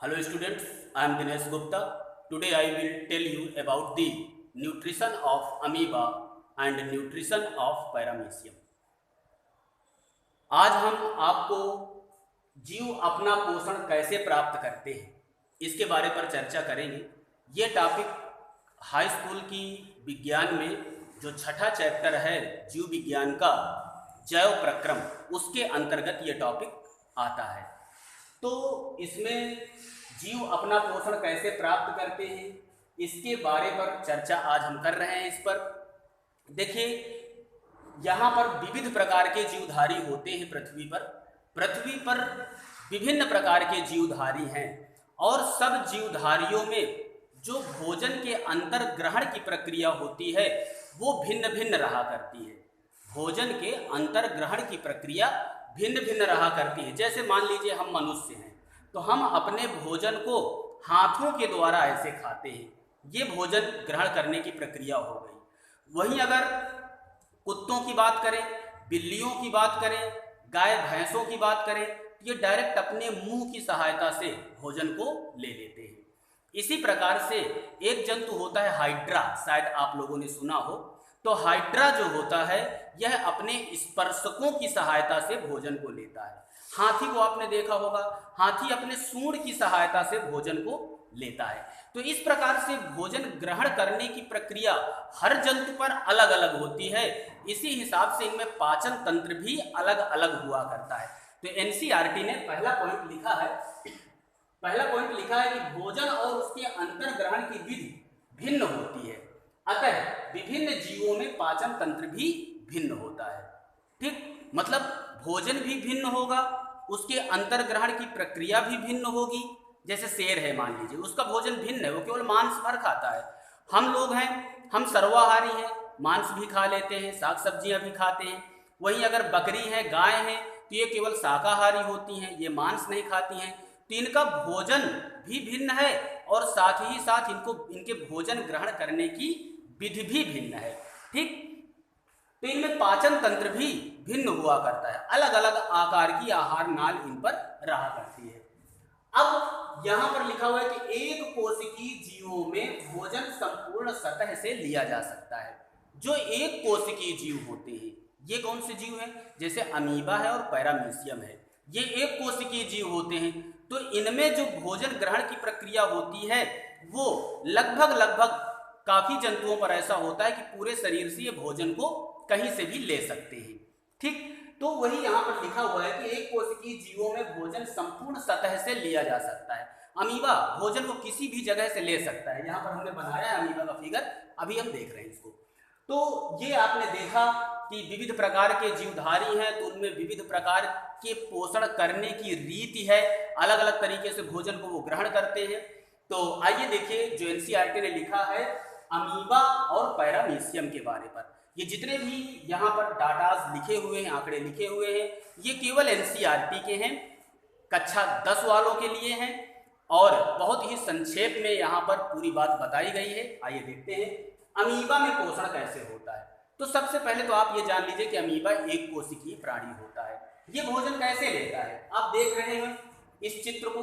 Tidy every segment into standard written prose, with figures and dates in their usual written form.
Hello students, I am Dinesh Gupta. Today I will tell you about the nutrition of amoeba and nutrition of paramecium. आज हम आपको जीव अपना पोषण कैसे प्राप्त करते हैं इसके बारे पर चर्चा करेंगे। ये टॉपिक हाई स्कूल की विज्ञान में जो छठा चैप्टर है जीव विज्ञान का जैव प्रक्रम, उसके अंतर्गत ये टॉपिक आता है। तो इसमें जीव अपना पोषण कैसे प्राप्त करते हैं इसके बारे पर चर्चा आज हम कर रहे हैं। इस पर देखिए, यहाँ पर विविध प्रकार के जीवधारी होते हैं। पृथ्वी पर विभिन्न प्रकार के जीवधारी हैं और सब जीवधारियों में जो भोजन के अंतर ग्रहण की प्रक्रिया होती है वो भिन्न भिन्न रहा करती है। भोजन के अंतर ग्रहण की प्रक्रिया भिन्न भिन्न रहा करती है। जैसे मान लीजिए हम मनुष्य हैं तो हम अपने भोजन को हाथों के द्वारा ऐसे खाते हैं, ये भोजन ग्रहण करने की प्रक्रिया हो गई। वहीं अगर कुत्तों की बात करें, बिल्लियों की बात करें, गाय भैंसों की बात करें, ये डायरेक्ट अपने मुंह की सहायता से भोजन को ले लेते हैं। इसी प्रकार से एक जंतु होता है हाइड्रा, शायद आप लोगों ने सुना हो। तो हाइड्रा जो होता है यह अपने स्पर्शकों की सहायता से भोजन को लेता है। हाथी को आपने देखा होगा, हाथी अपने सूंड की सहायता से भोजन को लेता है। तो इस प्रकार से भोजन ग्रहण करने की प्रक्रिया हर जंतु पर अलग अलग होती है। इसी हिसाब से इनमें पाचन तंत्र भी अलग अलग हुआ करता है। तो एनसीईआरटी ने पहला पॉइंट लिखा है कि भोजन और उसके अंतर ग्रहण की विधि भिन्न होती है, अतः विभिन्न जीवों में पाचन तंत्र भी भिन्न होता है। ठीक, मतलब भोजन भी भिन्न होगा, उसके अंतर ग्रहण की प्रक्रिया भी भिन्न होगी। जैसे शेर है, मान लीजिए, उसका भोजन भिन्न है, वो केवल मांस भर खाता है। हम लोग हैं, हम सर्वाहारी हैं, मांस भी खा लेते हैं, साग सब्जियां भी खाते हैं। वहीं अगर बकरी है, गाय है, तो ये केवल शाकाहारी होती हैं, ये मांस नहीं खाती हैं। तो इनका भोजन भी भिन्न है और साथ ही साथ इनके भोजन ग्रहण करने की विधि भी भिन्न है। ठीक, तो इनमें पाचन तंत्र भी भिन्न हुआ करता है, अलग अलग आकार की आहार नाल इन पर रहा करती है। अब यहां पर लिखा हुआ है कि एक कोशिकीय जीवों में भोजन संपूर्ण सतह से लिया जा सकता है। जो एक कोशिकीय जीव होते हैं, ये कौन से जीव हैं? जैसे अमीबा है और पैरामीशियम है, ये एक कोशिकीय जीव होते हैं। तो इनमें जो भोजन ग्रहण की प्रक्रिया होती है वो लगभग काफी जंतुओं पर ऐसा होता है कि पूरे शरीर से ये भोजन को कहीं से भी ले सकते हैं। ठीक, तो वही यहाँ पर लिखा हुआ है कि एक कोशिकीय जीवों में भोजन संपूर्ण सतह से लिया जा सकता है। अमीबा भोजन को किसी भी जगह से ले सकता है। यहाँ पर हमने बनाया है अमीबा का फिगर, अभी हम देख रहे हैं इसको। तो ये आपने देखा कि विविध प्रकार के जीवधारी हैं, तो उनमें विविध प्रकार के पोषण करने की रीति है, अलग अलग तरीके से भोजन को वो ग्रहण करते हैं। तो आइए देखिए जो एनसीईआरटी ने लिखा है अमीबा और पैरामीशियम के बारे पर। ये जितने भी यहाँ पर डाटाज लिखे हुए हैं, आंकड़े लिखे हुए हैं, ये केवल एनसीईआरटी के हैं, कक्षा 10 वालों के लिए हैं और बहुत ही संक्षेप में यहाँ पर पूरी बात बताई गई है। आइए देखते हैं अमीबा में पोषण कैसे होता है। तो सबसे पहले तो आप ये जान लीजिए कि अमीबा एक कोशिकीय प्राणी होता है। ये भोजन कैसे लेता है, आप देख रहे हैं इस चित्र को,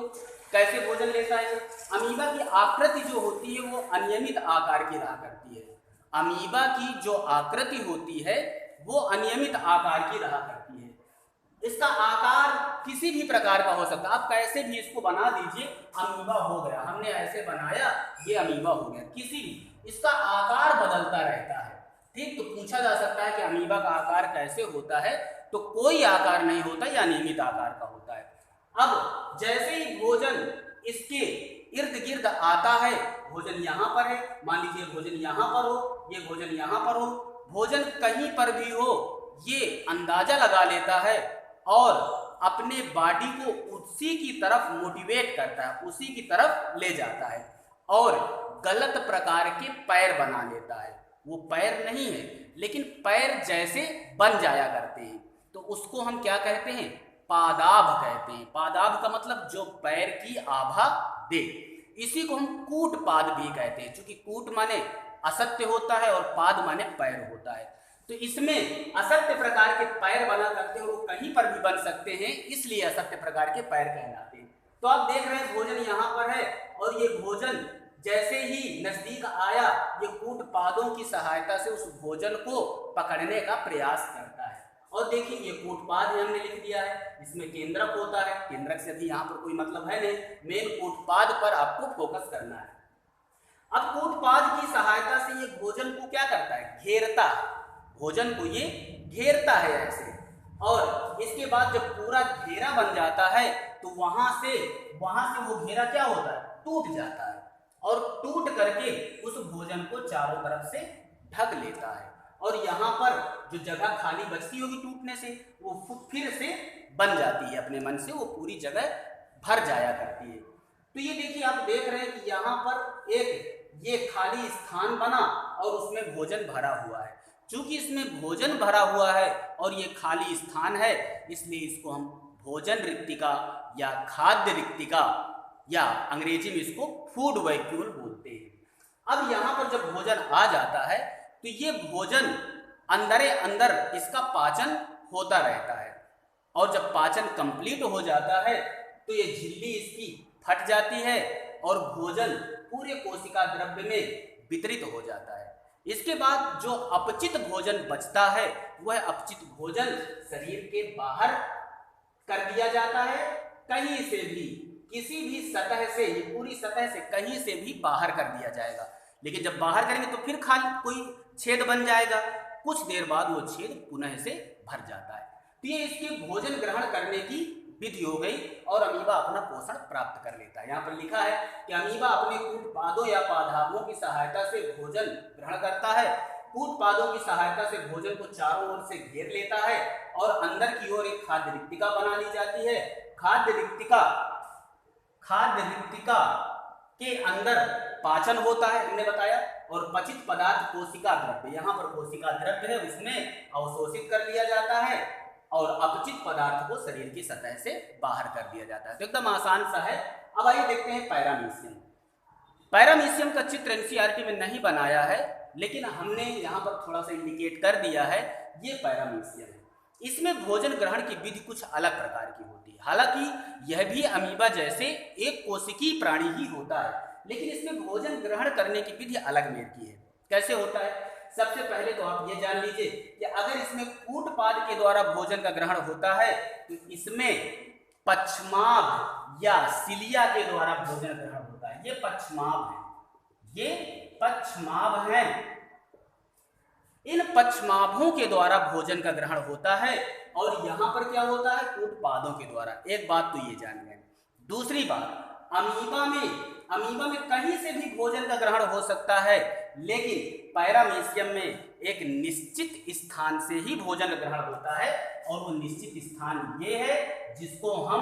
कैसे भोजन लेता है। अमीबा की आकृति जो होती है वो अनियमित आकार की रहा करती है। अमीबा की जो आकृति होती है वो अनियमित आकार की रहा करती है। इसका आकार किसी भी प्रकार का हो सकता है, आप कैसे भी इसको बना दीजिए, अमीबा हो गया, हमने ऐसे बनाया ये अमीबा हो गया, किसी भी इसका आकार बदलता रहता है। ठीक, तो पूछा जा सकता है कि अमीबा का आकार कैसे होता है, तो कोई आकार नहीं होता, यह अनियमित आकार का होता है। अब जैसे ही भोजन इसके इर्द गिर्द आता है, भोजन यहाँ पर है, मान लीजिए भोजन यहाँ पर हो, ये भोजन यहाँ पर हो, भोजन कहीं पर भी हो, ये अंदाजा लगा लेता है और अपने बॉडी को उसी की तरफ मोटिवेट करता है, उसी की तरफ ले जाता है और गलत प्रकार के पैर बना लेता है। वो पैर नहीं है लेकिन पैर जैसे बन जाया करते हैं, तो उसको हम क्या कहते हैं? पादाभ कहते हैं। पादाभ का मतलब जो पैर की आभा दे, इसी को हम कूट पाद भी कहते हैं। क्योंकि कूट माने असत्य होता है और पाद माने पैर होता है। तो इसमें असत्य प्रकार के पैर बना करते हैं, वो कहीं पर भी बन सकते हैं, इसलिए असत्य प्रकार के पैर कहलाते हैं। तो आप देख रहे हैं भोजन यहाँ पर है और ये भोजन जैसे ही नजदीक आया ये कूट पादों की सहायता से उस भोजन को पकड़ने का प्रयास करता है। और देखिए ये कूटपाद हमने लिख दिया है, इसमें केंद्रक होता है, केंद्रक से भी यहाँ पर कोई मतलब है नहीं, मेन कूटपाद पर आपको फोकस करना है। अब कूटपाद की सहायता से ये भोजन को क्या करता है, घेरता है, भोजन को ये घेरता है ऐसे। और इसके बाद जब पूरा घेरा बन जाता है तो वहां से वो घेरा क्या होता है, टूट जाता है और टूट करके उस भोजन को चारों तरफ से ढक लेता है। और यहाँ पर जो जगह खाली बचती होगी टूटने से वो फिर से बन जाती है, अपने मन से वो पूरी जगह भर जाया करती है। तो ये देखिए आप देख रहे हैं कि यहाँ पर एक ये खाली स्थान बना और उसमें भोजन भरा हुआ है। चूंकि इसमें भोजन भरा हुआ है और ये खाली स्थान है, इसलिए इसको हम भोजन रिक्तिका या खाद्य रिक्तिका या अंग्रेजी में इसको फूड वैक्यूल बोलते हैं। अब यहाँ पर जब भोजन आ जाता है तो ये भोजन अंदरे अंदर इसका पाचन होता रहता है और जब पाचन कंप्लीट हो जाता है तो ये झिल्ली इसकी फट जाती है और भोजन पूरे कोशिका द्रव्य में वितरित हो जाता है। इसके बाद जो अपचित भोजन बचता है वह अपचित भोजन शरीर के बाहर कर दिया जाता है, कहीं से भी किसी भी सतह से, ये पूरी सतह से कहीं से भी बाहर कर दिया जाएगा। लेकिन जब बाहर करेंगे तो फिर खाली कोई छेद बन जाएगा, कुछ देर बाद वो छेद पुनः से भर जाता है। तो ये इसके भोजन ग्रहण करने की विधि हो गई और अमीबा अपना पोषण प्राप्त कर लेता है। यहाँ पर लिखा है कि अमीबा अपने कूटपादों या पादपों की सहायता से भोजन ग्रहण करता है, कूटपादों की सहायता से भोजन को चारों ओर से घेर लेता है और अंदर की ओर एक खाद्य रिक्तिका बना ली जाती है। खाद्य रिक्तिका के अंदर पाचन होता है, हमने बताया, और पचित पदार्थ कोशिका द्रव्य, यहाँ पर कोशिका द्रव्य है उसमें अवशोषित कर लिया जाता है और अपचित पदार्थ को शरीर की सतह से बाहर कर दिया जाता है। तो एकदम आसान सा है। अब आइए देखते हैं पैरामीशियम। पैरामीशियम का चित्र एनसीईआरटी में नहीं बनाया है, लेकिन हमने यहाँ पर थोड़ा सा इंडिकेट कर दिया है, ये पैरामीशियम है। इसमें भोजन ग्रहण की विधि कुछ अलग प्रकार की होती है। हालांकि यह भी अमीबा जैसे एक कोशिकीय प्राणी ही होता है, लेकिन इसमें भोजन ग्रहण करने की विधि अलग मेर की है। कैसे होता है, सबसे पहले तो आप ये जान लीजिए कि अगर इसमें कूटपाद के द्वारा भोजन का ग्रहण होता है तो इसमें पक्षमाभ या सिलिया के द्वारा भोजन ग्रहण होता है। ये पक्षमाभ है, ये पक्षमाभ है। इन पक्षमाभों के द्वारा भोजन का ग्रहण होता है और यहाँ पर क्या होता है, कूटपादों के द्वारा। एक बात तो ये जान गए। दूसरी बात, अमीबा में कहीं से भी भोजन का ग्रहण हो सकता है, लेकिन पैरामीशियम में एक निश्चित स्थान से ही भोजन ग्रहण होता है और वो निश्चित स्थान ये है जिसको हम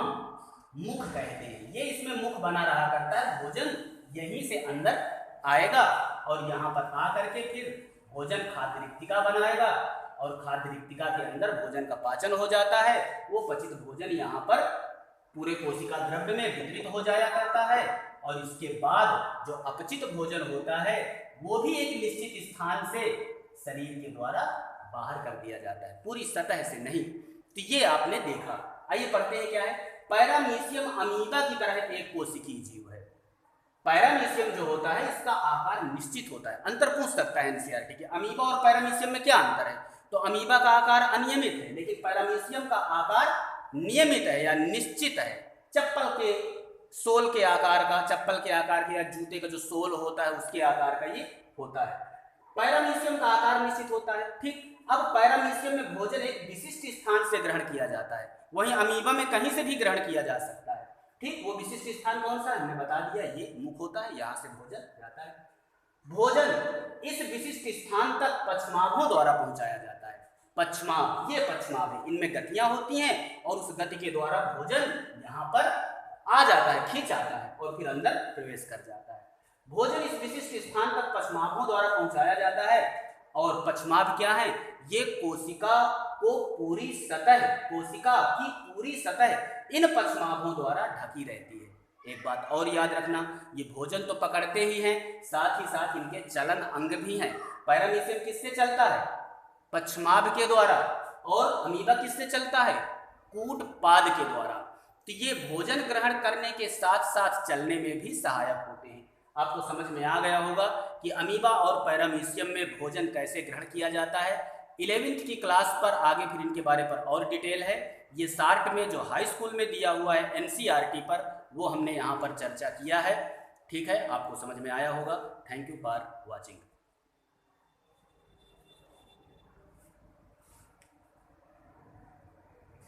मुख कहते हैं। ये इसमें मुख बना रहा करता है, भोजन यहीं से अंदर आएगा और यहाँ पर आकर के फिर भोजन खाद्य रिक्तिका बनाएगा और खाद्य रिक्तिका के अंदर भोजन का पाचन हो जाता है। वो पचित भोजन यहाँ पर पूरे कोशिका द्रव्य में वितरित हो जाया करता है और इसके बाद जो अपचित भोजन होता है वो भी एक निश्चित स्थान से शरीर के द्वारा बाहर कर दिया जाता है, पूरी सतह से नहीं। तो ये आपने देखा। आइए पढ़ते हैं क्या है। पैरामीशियम अमीबा की तरह एक कोशिकीय जीव है। पैरामीशियम जो होता है इसका आकार निश्चित होता है। अंतर पूछ सकता है एनसीईआरटी के, अमीबा और पैरामीशियम में क्या अंतर है? तो अमीबा का आकार अनियमित है, लेकिन पैरामीशियम का आकार नियमित है या निश्चित है। चप्पल के सोल के आकार का, चप्पल के आकार के या जूते का जो सोल होता है उसके आकार का ये होता है। पैरामीशियम का आकार निश्चित होता है। ठीक, अब पैरामीशियम में भोजन एक विशिष्ट स्थान से ग्रहण किया जाता है, वहीं अमीबा में कहीं से भी ग्रहण किया जा सकता है। ठीक, वो विशिष्ट स्थान कौन सा है हमने बता दिया, ये मुख होता है, यहाँ से भोजन जाता है। भोजन इस विशिष्ट स्थान तक पक्षमाभों द्वारा पहुंचाया जाता है। पक्षमाभ, ये पक्षमाभ है, इनमें गतियां होती हैं और उस गति के द्वारा भोजन यहाँ पर आ जाता है, खींच आता है और फिर अंदर प्रवेश कर जाता है। भोजन इस विशिष्ट स्थान तक पक्षमाभों द्वारा पहुंचाया जाता है और पक्षमाभ क्या है, ये कोशिका को पूरी सतह, कोशिका की पूरी सतह इन पक्षमाभों द्वारा ढकी रहती है। एक बात और याद रखना, ये भोजन तो पकड़ते ही हैं, साथ ही साथ इनके चलन अंग भी हैं। पैरामीशियम किससे चलता है? पक्षमाभ के द्वारा। और अमीबा किससे चलता है? कूटपाद के द्वारा। तो ये भोजन ग्रहण करने के साथ साथ चलने में भी सहायक होते हैं। आपको समझ में आ गया होगा कि अमीबा और पैरामीशियम में भोजन कैसे ग्रहण किया जाता है। 11वीं की क्लास पर आगे फिर इनके बारे पर और डिटेल है। ये शार्ट में जो हाई स्कूल में दिया हुआ है एनसीईआरटी पर, वो हमने यहाँ पर चर्चा किया है। ठीक है, आपको समझ में आया होगा। Thank you for watching.